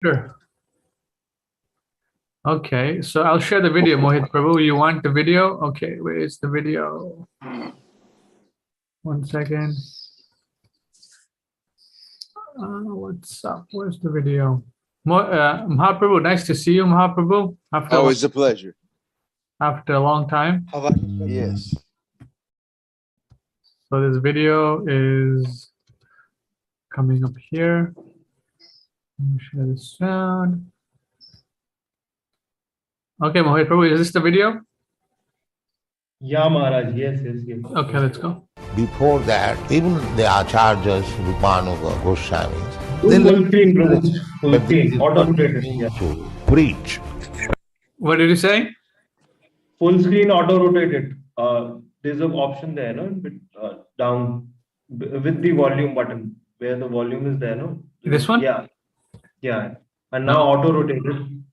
Sure. Okay, so I'll share the video, Mohit Prabhu. You want the video? Okay, where is the video? 1 second. What's up? Where's the video? Mahaprabhu, nice to see you, Mahaprabhu. Always a pleasure. After a long time. Yes. So this video is coming up here. Let me share the sound. Okay, Mohit Prabhu, is this the video? Yeah, Maharaj. Yes. Okay, let's go. Before that, even the Acharyas, Rupanuga, Goswamis, Full screen, brother. Full screen. Auto-rotated. Yeah. to preach. What did you say? Full screen auto-rotated. There's an option there, no? Down with the volume button, where the volume is there, no? This one? Yeah. And now auto-rotated.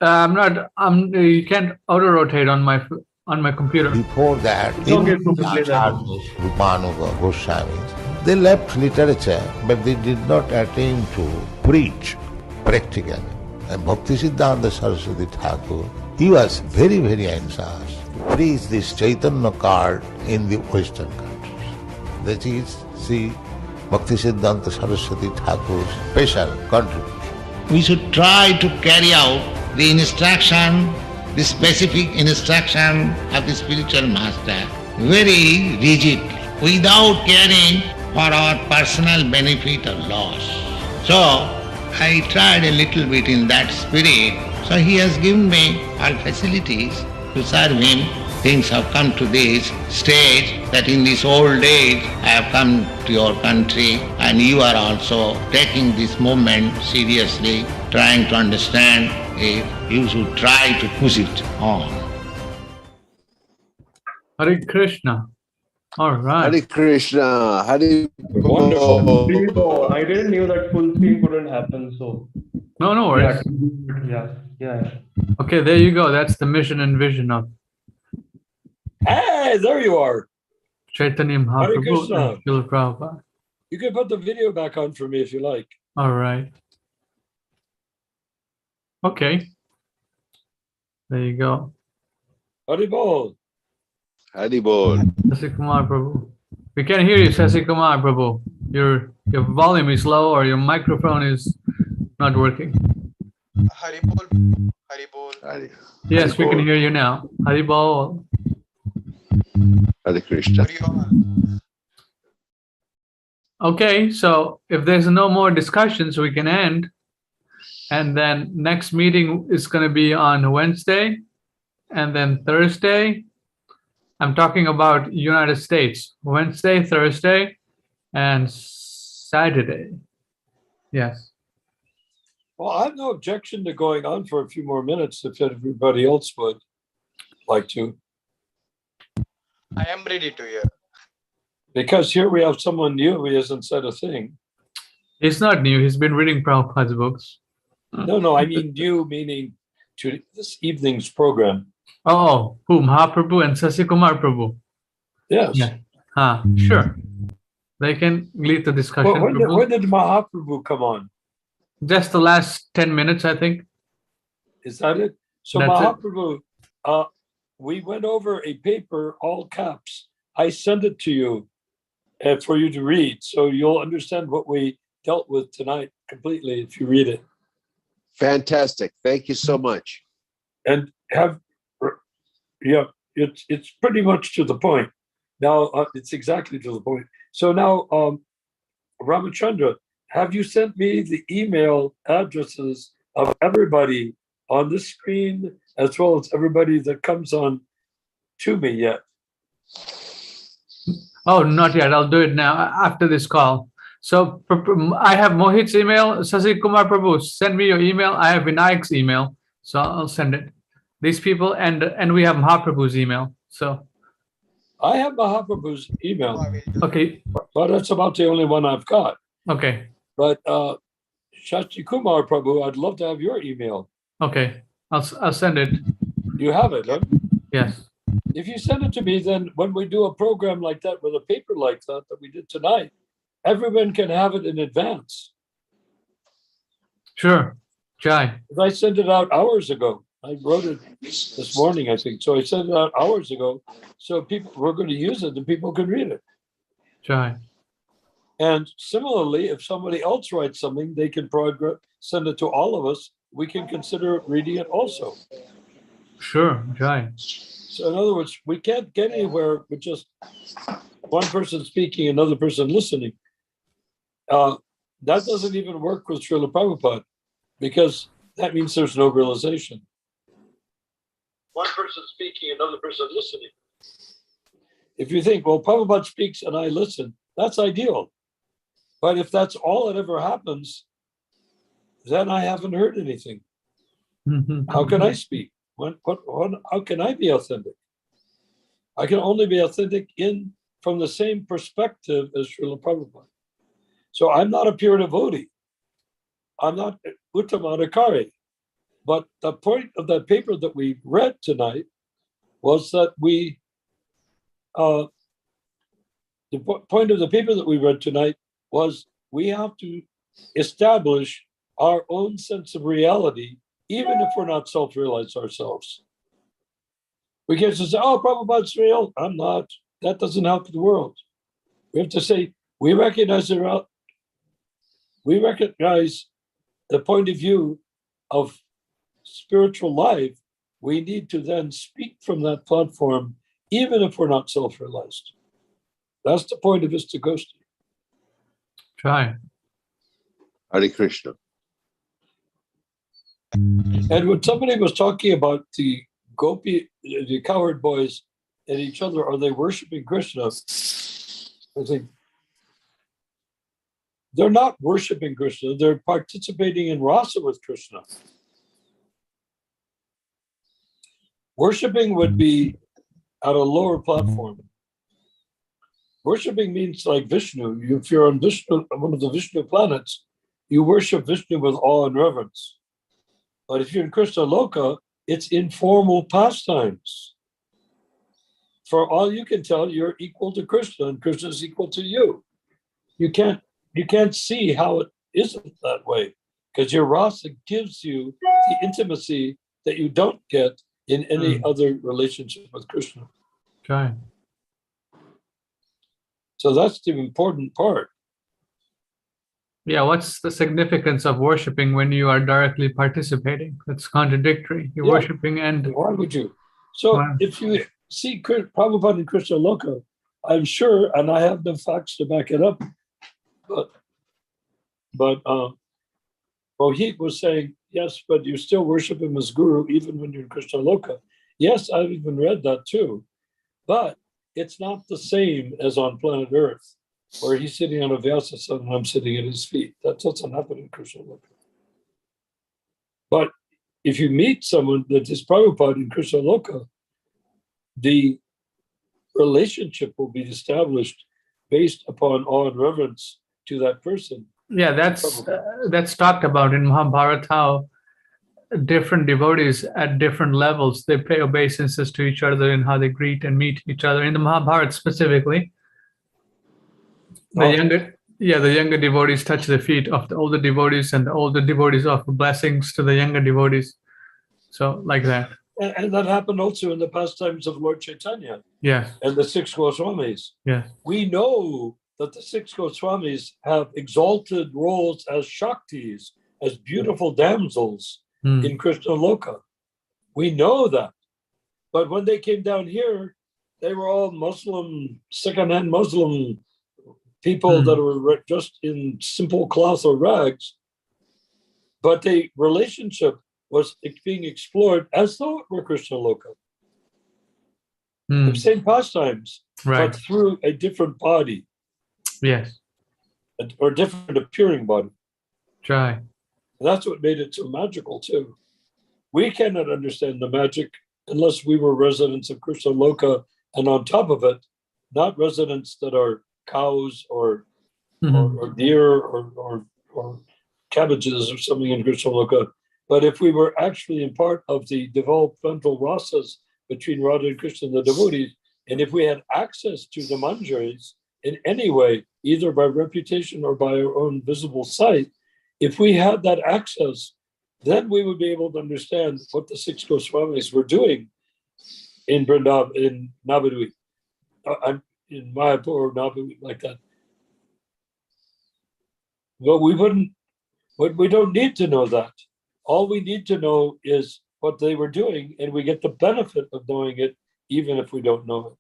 You can't auto-rotate on my computer. Before that, It's even okay the to play that. Acharyas, Rupanuga, Goswamis, they left literature, but they did not attain to preach practically. And Bhakti Siddhanta Saraswati Thakur, he was very, very anxious to preach this Chaitanya card in the Western countries. That is, see, Bhakti Siddhanta Saraswati Thakur's special contribution. We should try to carry out the instruction, the specific instruction of the spiritual master very rigidly, without caring for our personal benefit or loss. So, I tried a little bit in that spirit. So he has given me all facilities to serve him. Things have come to this stage that in this old age I have come to your country and you are also taking this movement seriously, trying to understand it. You should try to push it on. Hare Krishna. All right. Hare Krishna. Hare Wonderful. I didn't know that full screen couldn't happen, so. No worries. Yeah. Okay, there you go. That's the mission and vision of Hey, there you are. Chaitanya Mahaprabhu Krishna. and Srila Prabhupada. You can put the video back on for me if you like. All right. Okay. There you go. Haribol. Hare Bol. Sasi Kumar Prabhu. We can't hear you, Sasi Kumar Prabhu. Your volume is low or your microphone is not working. Haribol. Haribol. Yes, we can hear you now. Haribol. Hare Krishna. Okay, so if there's no more discussions, we can end. And then next meeting is going to be on Wednesday and then Thursday. I'm talking about United States. Wednesday, Thursday, and Saturday. Yes. Well, I have no objection to going on for a few more minutes if everybody else would like to. I am ready to hear. Because here we have someone new who hasn't said a thing. He's not new. He's been reading Prabhupada's books. No, I mean new, meaning to this evening's program. Oh, who? Mahaprabhu and Sasi Kumar Prabhu. Yes. Yeah. Sure. They can lead the discussion. Well, when did Mahaprabhu come on? Just the last 10 minutes, I think. Is that it? So That's Mahaprabhu, we went over a paper, all caps. I sent it to you for you to read. So you'll understand what we dealt with tonight completely if you read it. Fantastic. Thank you so much. And it's pretty much to the point. Now, it's exactly to the point. So now, Ramachandra, have you sent me the email addresses of everybody on the screen as well as everybody that comes on to me yet? Oh, not yet. I'll do it now after this call. So I have Mohit's email. Sasi Kumar Prabhu, send me your email. I have Vinayak's email, so I'll send it. These people, and we have Mahaprabhu's email. So I have Mahaprabhu's email, okay, but that's about the only one I've got. okay, But Shashi Kumar Prabhu, I'd love to have your email. okay. I'll send it. You have it, huh? Yes. If you send it to me, then when we do a program like that with a paper like that we did tonight, everyone can have it in advance. Sure. Jai. I sent it out hours ago. I wrote it this morning, I think. So I sent it out hours ago. So people, we're going to use it and people can read it. Jai. And similarly, if somebody else writes something, they can send it to all of us. We can consider reading it also. Sure, Jai. So in other words, we can't get anywhere with just one person speaking, another person listening. That doesn't even work with Srila Prabhupada, because that means there's no realization. One person speaking, another person listening. If you think, well, Prabhupada speaks and I listen, that's ideal. But if that's all that ever happens, then I haven't heard anything. How can I speak? How can I be authentic? I can only be authentic from the same perspective as Srila Prabhupada. So I'm not a pure devotee. I'm not Uttamadhikari. But the point of that paper that we read tonight was that the point of the paper that we read tonight was we have to establish our own sense of reality, even if we're not self-realized ourselves. We can't just say, oh, Prabhupada's real. I'm not. That doesn't help the world. We have to say, we recognize the point of view of spiritual life. We need to then speak from that platform, even if we're not self-realized. That's the point of ISKCON. Jai. Hare Krishna. And when somebody was talking about the cowherd boys and each other, are they worshiping Krishna? I think they're not worshiping Krishna, they're participating in rasa with Krishna. Worshipping would be at a lower platform. Worshipping means like Vishnu. If you're on Vishnu, one of the Vishnu planets, you worship Vishnu with awe and reverence. But if you're in Krishna Loka, it's informal pastimes. For all you can tell, you're equal to Krishna, and Krishna is equal to you. You can't see how it isn't that way, because your rasa gives you the intimacy that you don't get in any other relationship with Krishna. Jai. So that's the important part. Yeah, what's the significance of worshiping when you are directly participating? It's contradictory. You're worshiping and... Why would you? So if you see Prabhupada in Krishna Loka, I'm sure, and I have the facts to back it up, but Mohit was saying, yes, but you still worship him as guru even when you're in Krishna Loka. Yes, I've even read that too. But it's not the same as on planet Earth, where he's sitting on a Vyasasana and I'm sitting at his feet. That doesn't happen in Krishna Loka. But if you meet someone that is Prabhupada in Krishna Loka, the relationship will be established based upon awe and reverence to that person. Yeah, that's talked about in Mahabharata, how different devotees at different levels, they pay obeisances to each other and how they greet and meet each other. In the Mahabharata specifically, the younger devotees touch the feet of the older devotees, and the older devotees offer blessings to the younger devotees. So like that. And that happened also in the pastimes of Lord Chaitanya. Yes. And the 6 Goswamis. Yes. We know that the 6 Goswamis have exalted roles as Shaktis, as beautiful damsels in Krishna Loka. We know that. But when they came down here, they were all Muslim, second-hand Muslim people that were just in simple cloth or rags. But the relationship was being explored as though it were Krishna Loka. The same pastimes, but through a different body. Yes. Or different appearing body. Try. That's what made it so magical too. We cannot understand the magic unless we were residents of Krishna Loka, and on top of it, not residents that are cows or deer or cabbages or something in Krishna Loka. But if we were actually in part of the developmental rasas between Radha and Krishna and the devotees, and if we had access to the manjaris in any way, either by reputation or by our own visible sight, if we had that access, then we would be able to understand what the six Goswamis were doing in Vrindavan, in Navadvip, in Mayapur, Navadvip, like that. But we don't need to know that. All we need to know is what they were doing, and we get the benefit of knowing it, even if we don't know it.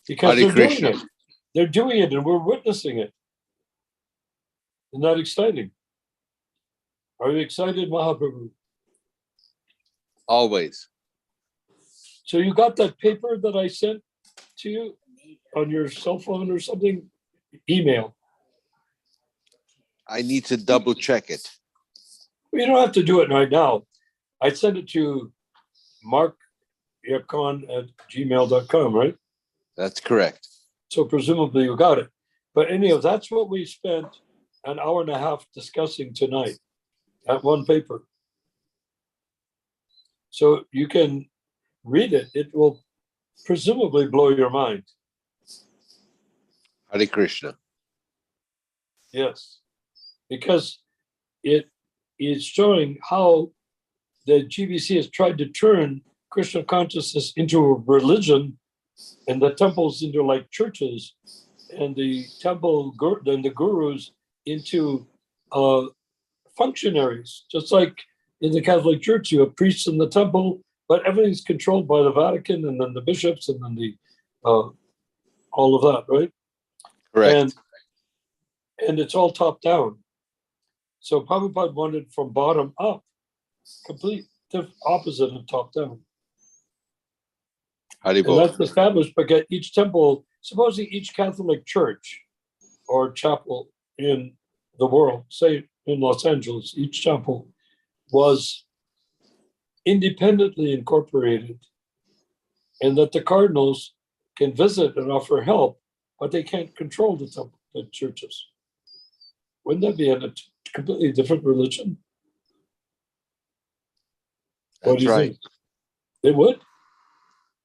Because Hare they're doing Krishna. it. They're doing it, and we're witnessing it. Isn't that exciting? Are you excited, Mahaprabhu? Always. So you got that paper that I sent to you on your cell phone or something? Email. I need to double check it. You don't have to do it right now. I sent it to markyakon@gmail.com, right? That's correct. So presumably you got it. But anyhow, that's what we spent an hour and a half discussing tonight, that one paper. So you can read it. It will presumably blow your mind. Hare Krishna. Yes. Because it is showing how the GBC has tried to turn Krishna consciousness into a religion, and the temples into like churches, and the and the gurus into functionaries. Just like in the Catholic Church, you have priests in the temple, but everything's controlled by the Vatican, and then the bishops, and then the all of that, right? Correct. And it's all top down. So Prabhupada wanted from bottom up, complete opposite of top down. And Haribol. that's established because each temple, supposing each Catholic church or chapel in the world, say in Los Angeles, each chapel was independently incorporated, and that the cardinals can visit and offer help, but they can't control the temple, the churches. Wouldn't that be a completely different religion? What do That's you right. think? It would?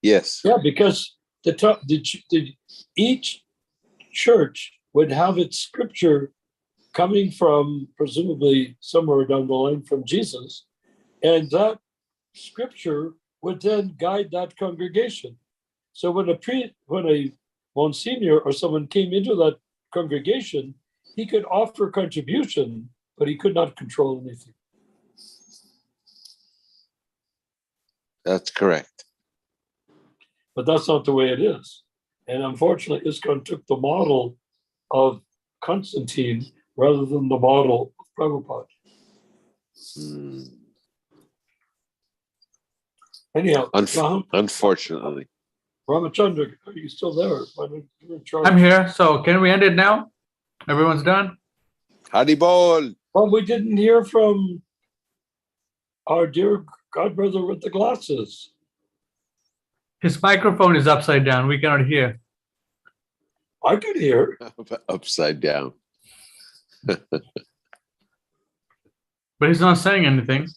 Yes. Yeah, because each church would have its scripture coming from presumably somewhere down the line from Jesus, and that scripture would then guide that congregation. So when a Monsignor or someone came into that congregation, he could offer contribution, but he could not control anything. That's correct. But that's not the way it is. And unfortunately, ISKCON took the model of Constantine rather than the model of Prabhupada. Hmm. Anyhow, Unfortunately. Ramachandra, are you still there? Why don't you in charge? I'm here. So can we end it now? Everyone's done? Haribol. Well, we didn't hear from our dear godbrother with the glasses. His microphone is upside down. We cannot hear. I could hear. Upside down. But he's not saying anything.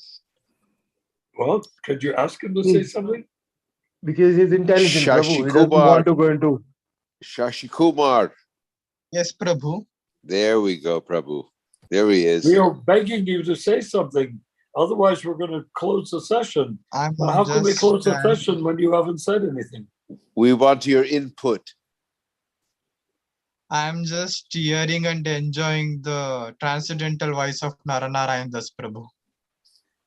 Well, could you ask him to say something? Because he's intelligent, Prabhu. He doesn't Kumar. want to go into. Shashi Kumar. Yes, Prabhu. There we go, Prabhu. There he is. We are begging you to say something. Otherwise, we're going to close the session. I'm Well, how can we just, close the session when you haven't said anything? We want your input. I'm just hearing and enjoying the transcendental voice of Naranarayan Das Prabhu.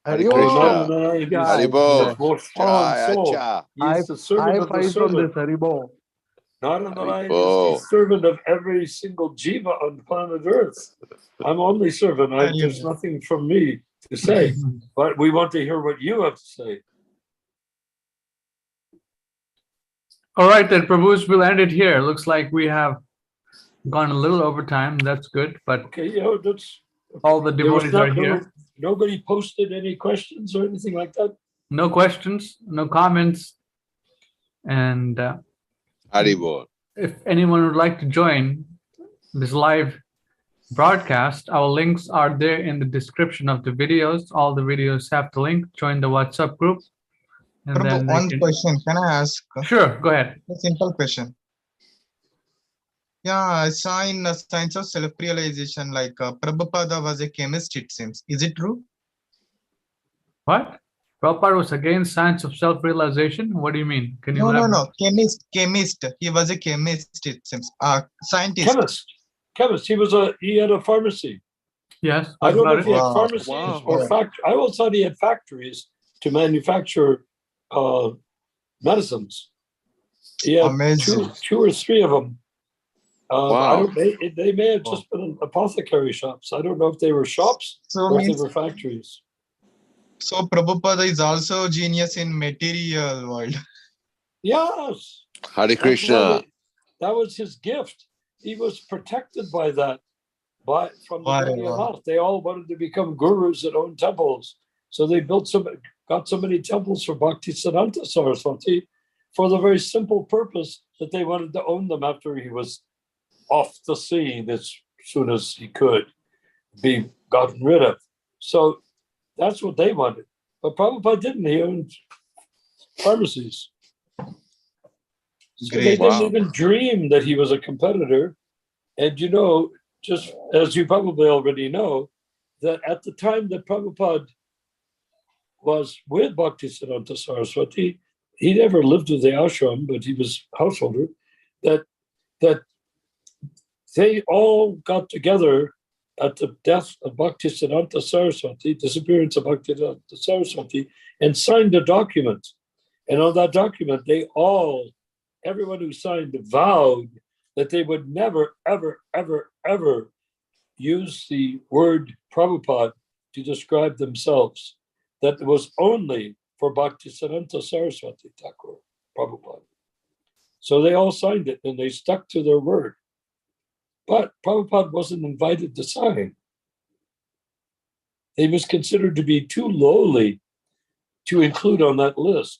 Hare Hare Krishna. No, he is Haribol. the most strong Jaya soul. Cha. He is the servant of the high five from this servant. Haribo. Naranarayan Haribol. is the servant of every single jiva on planet Earth. I'm only servant. There's nothing from me to say, but we want to hear what you have to say. All right, then, Prabhus, we'll end it here. Looks like we have gone a little over time. That's good, but Okay, yeah, that's. all the There was devotees are not- here. Nobody posted any questions or anything like that? No questions, no comments. And Haribol. if anyone would like to join this live broadcast, our links are there in the description of the videos. All the videos have the link. Join the WhatsApp group. And Prabhu, then they one can- question. Can I ask Sure, go ahead. a simple question? Yeah, I saw in Science of Self-Realization, like Prabhupada was a chemist, it seems. Is it true? What? Prabhupada was against science of self-realization? What do you mean? Can you No, no, elaborate? no. Chemist. He was a chemist, it seems. Scientist. Chemist. He had a pharmacy. Yes. I What don't know about if he it? had Wow. pharmacies Wow. or I always thought he had factories to manufacture medicines. He had Amazing. two or three of them. I Wow. don't. They may have just been apothecary shops. I don't know if they were shops So or if they means, were factories. so Prabhupada is also genius in material world. Yes, Hare that's Krishna. why that was his gift. He was protected by that, from the Wow. Dharma. They all wanted to become gurus and own temples, so they got so many temples for Bhaktisiddhanta Saraswati, for the very simple purpose that they wanted to own them after he was off the scene as soon as he could be gotten rid of. So that's what they wanted. But Prabhupada didn't. He owned pharmacies. So they Great. didn't Wow. even dream that he was a competitor. And just as you probably already know, that at the time that Prabhupada was with Bhaktisiddhanta Saraswati, he never lived with the ashram, but he was householder, that they all got together at the death of Bhaktisiddhanta Saraswati, disappearance of Bhaktisiddhanta Saraswati, and signed a document. And on that document, everyone who signed vowed that they would never, ever, ever, ever use the word Prabhupada to describe themselves. That it was only for Bhaktisiddhanta Saraswati Thakur, Prabhupada. So they all signed it and they stuck to their word. But Prabhupada wasn't invited to sign. He was considered to be too lowly to include on that list.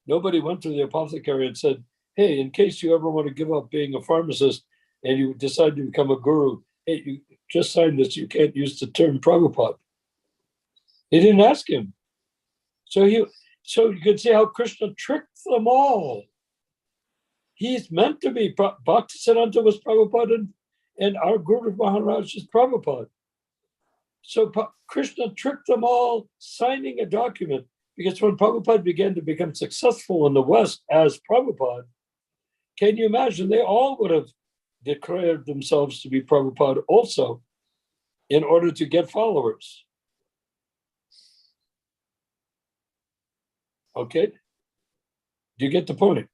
Nobody went to the apothecary and said, hey, in case you ever want to give up being a pharmacist and you decide to become a guru, hey, you just sign this, you can't use the term Prabhupada. They didn't ask him. So you could see how Krishna tricked them all. He's meant to be. Bhaktisiddhanta was Prabhupada and our Guru Maharaj is Prabhupada. So Krishna tricked them all, signing a document, because when Prabhupada began to become successful in the West as Prabhupada, can you imagine? They all would have declared themselves to be Prabhupada also in order to get followers. Okay? Do you get the point?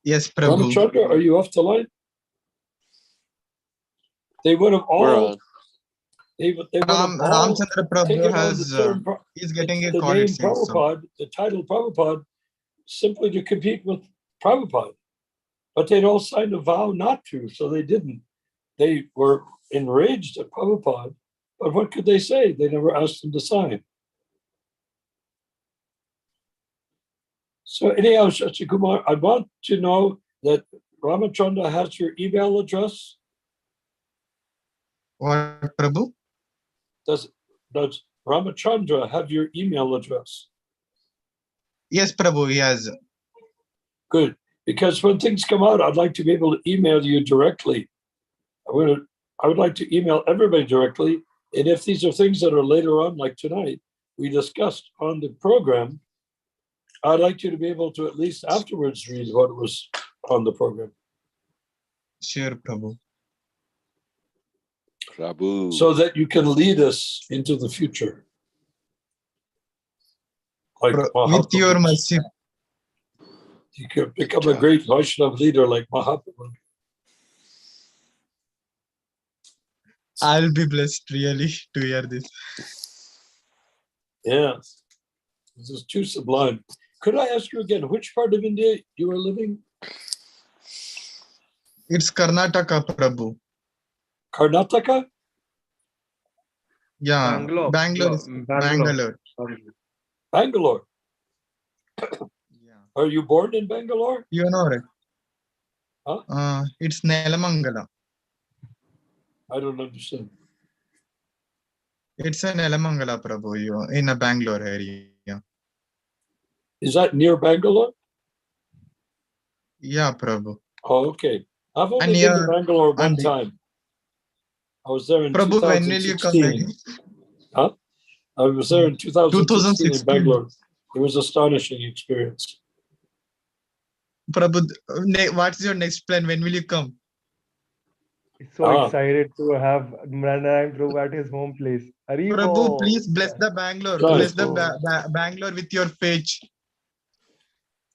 Yes, Prabhu. Ramachandra, are you off the line? They would have We're all. on. They would have all Ramchandra Prabhu taken on has, the term, he's getting a the call, name it seems. So. Prabhupada, the title Prabhupada, simply to compete with Prabhupada. But they'd all signed a vow not to, so they didn't. They were enraged at Prabhupada, but what could they say? They never asked him to sign. So anyhow, Shachikumar, I want to know that Ramachandra has your email address. What, Prabhu? Does Ramachandra have your email address? Yes, Prabhu, he has. Good, because when things come out, I'd like to be able to email you directly. I would like to email everybody directly. And if these are things that are later on, like tonight, we discussed on the program, I'd like you to be able to at least afterwards read what was on the program. Sure, Prabhu. Prabhu. So that you can lead us into the future. Like With Mahaprabhu. your mercy, You can become a great Vaishnava leader like Mahaprabhu. I'll be blessed really to hear this. Yes. This is too sublime. Could I ask you again, which part of India you are living? It's Karnataka, Prabhu. Karnataka? Yeah, Bangalore. Bangalore. Yeah. Are you born in Bangalore? You know, right? Huh? It's Nelamangala. I don't understand. It's in Nelamangala, Prabhu, in a Bangalore area. Is that near Bangalore? Yeah, Prabhu. Oh, okay. I've only And been to your Bangalore one and time. I was there in Prabhu, when will you come 2016. again? Huh? I was there in 2016 in 2016. Bangalore. It was astonishing experience. Prabhu, what's your next plan? When will you come? So Ah. excited to have Naranaran Prabhu at his home place. Prabhu, please bless the Bangalore. Right. Bless the Bangalore with your faith.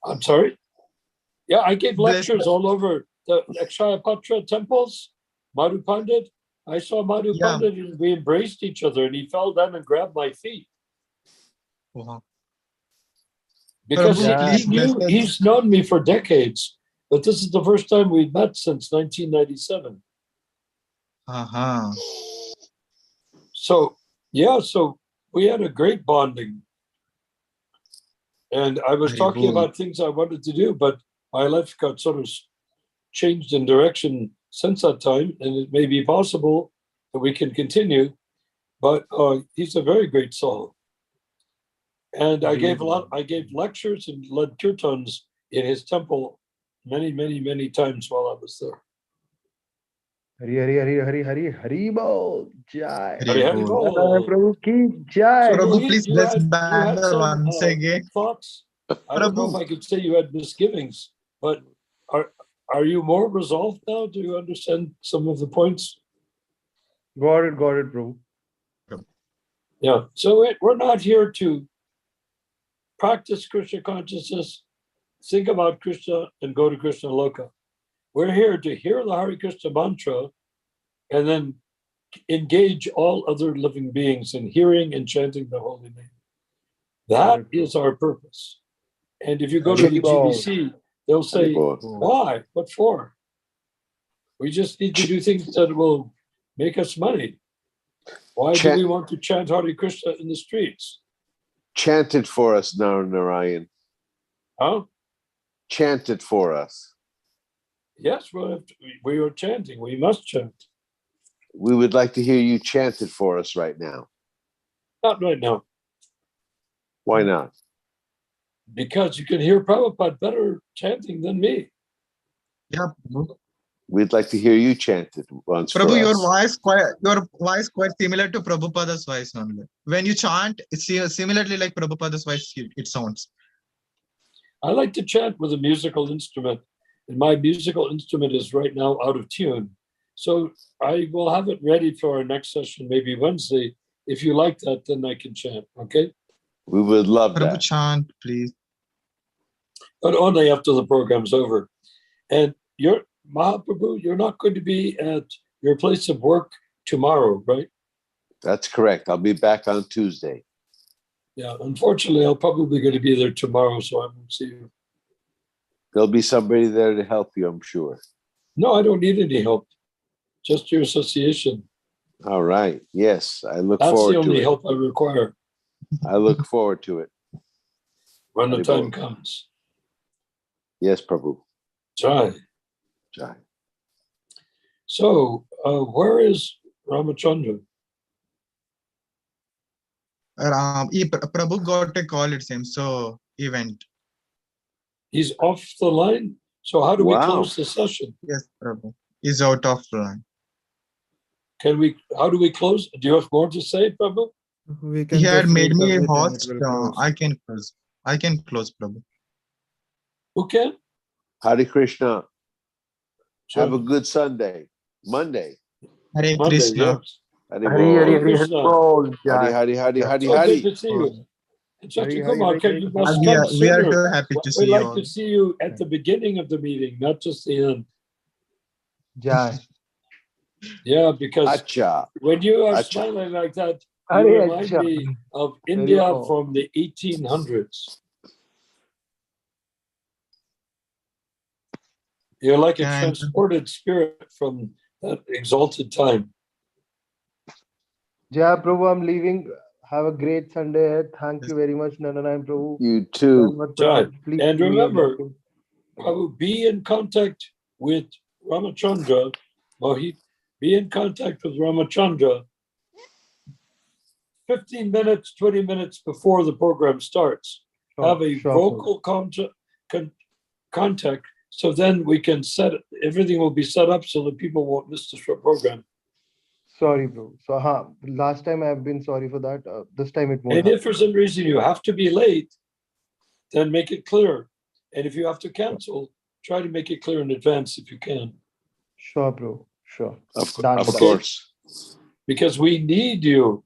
I'm sorry? Yeah, I gave Bless lectures the- all over the Akshaya Patra temples, Madhu Pandit. I saw Madhu Yeah. Pandit and we embraced each other and he fell down and grabbed my feet. Wow. Because Prabhu, please bless us. he's known me for decades, but this is the first time we've met since 1997. Uh-huh. So, yeah, so we had a great bonding. And I was Very talking cool. about things I wanted to do, but my life got sort of changed in direction since that time. And it may be possible that we can continue, but he's a very great soul. And I gave lectures and led kirtans in his temple many times while I was there. Hari Hari Hari Hari Hari Hari Bol Jai. Hari Hari Bol. Bol. Naranaran Prabhu ki Jai. So, Prabhu, Rohit, please you bless had Bangalore some once again. thoughts. I don't know if Prabhu. I could say you had misgivings, but are you more resolved now? Do you understand some of the points? Got it, Prabhu. Yeah. So we're not here to practice Krishna consciousness, think about Krishna, and go to Krishna Loka. We're here to hear the Hare Krishna mantra and then engage all other living beings in hearing and chanting the holy name. That is our purpose. And if you go to the GBC, they'll say, why? What for? We just need to do things that will make us money. Why do we want to chant Hare Krishna in the streets? Chant it for us now, Narayan. Huh? Chant it for us. Yes, we are chanting. We must chant. We would like to hear you chant it for us right now. Not right now. Why not? Because you can hear Prabhupada better chanting than me. Yeah, Prabhu. We'd like to hear you chant it once Prabhu, for your us. voice quite similar to Prabhupada's voice only. When you chant, it's similarly like Prabhupada's voice. It sounds. I like to chant with a musical instrument, and my musical instrument is right now out of tune. So I will have it ready for our next session, maybe Wednesday. If you like that, then I can chant. Okay. We would love Prabhu, that. chant, please. But only after the program's over. And Mahaprabhu, you're not going to be at your place of work tomorrow, right? That's correct. I'll be back on Tuesday. Yeah, unfortunately, I'll probably going to be there tomorrow, so I won't see you. There'll be somebody there to help you, I'm sure. No, I don't need any help. Just your association. All right. Yes, I look That's forward the only to it. help I require I look forward to it. when the Haribol. time comes. Yes, Prabhu. Jai. Jai. So, where is Ramachandra? Prabhu got a call, it seems. So he went. He's off the line. So how do we Wow. close the session? Yes, Prabhu. He's out of line. How do we close? Do you have more to say, Prabhu? We can He had just made me a submit and host. it will close. I can close. I can close, Prabhu. Who can? Hare Krishna. Sure. Have a good Sunday. Monday. Hare Monday, Krishna. yes. Hare Hari Hari Bol. Hari Hari Krishna. Bol Hare Jai. Hare Hare Hare So Hare. good to see you. And Hari, Kumar, Hari, you Hari. must We come are sooner. too happy to We'd see you like all. to see you at the beginning of the meeting, not just the end. Jai. Yeah, because Acha. when you are Acha. smiling like that, you Hari remind Acha. me of India Bol. from the 1800s. You're like a Can I- transported spirit from that exalted time. Jai Prabhu, I'm leaving. Have a great Sunday ahead. Thank you very much, Naranaran Prabhu. You too. Dhanwad Jai. Prabhu. Please And give me your remember, blessing. Prabhu, be in contact with Ramachandra, Mohit, be in contact with Ramachandra 15 minutes, 20 minutes before the program starts. Sure, Have a sure, vocal contact So then we can everything will be set up so that people won't miss the short program. Sorry, bro. So, last time I've been sorry for that. This time it won't And if happen. for some reason you have to be late, then make it clear. And if you have to cancel, try to make it clear in advance if you can. Sure, bro. Sure. Of Done. course. Because we need you.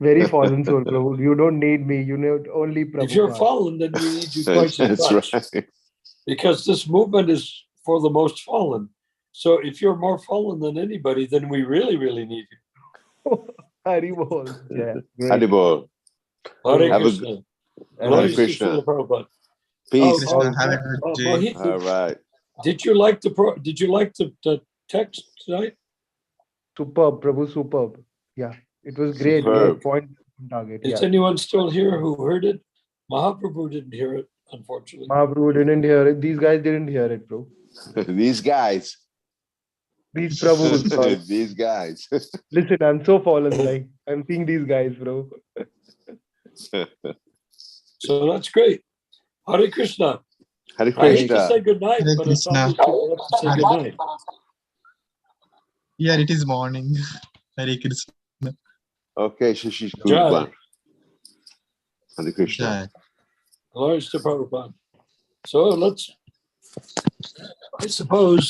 Very fallen soul, Prabhu. You don't need me. You need only Prabhupada. If you're fallen, then we need you twice as That's much. right. Because this movement is for the most fallen. So if you're more fallen than anybody, then we really, really need you. Haribol. Yeah. Great. Haribol. Hare Have a Krishna. Hare Glories to Krishna. Srila Prabhupada. Peace. Krishna, have a good day. Mohit, All right. did you like the text tonight? Superb, Prabhu. Superb. Yeah. It was great. Superb. Great point on target. Is Yeah. anyone still here who heard it? Mahaprabhu didn't hear it, unfortunately. Mahaprabhu didn't hear it. These guys didn't hear it, bro. These guys. These Prabhus. bro. These guys. Listen, I'm so fallen. Like, I'm seeing these guys, bro. So that's great. Hare Krishna. Hare I hate to Krishna. say good night, Hare but it's Krishna. always people have to say Hare- good night. Yeah, it is morning. Hare Krishna. Okay, Shishi Jai. Krishna. Hare Krishna. Jai. Glories to Prabhupada. So I suppose,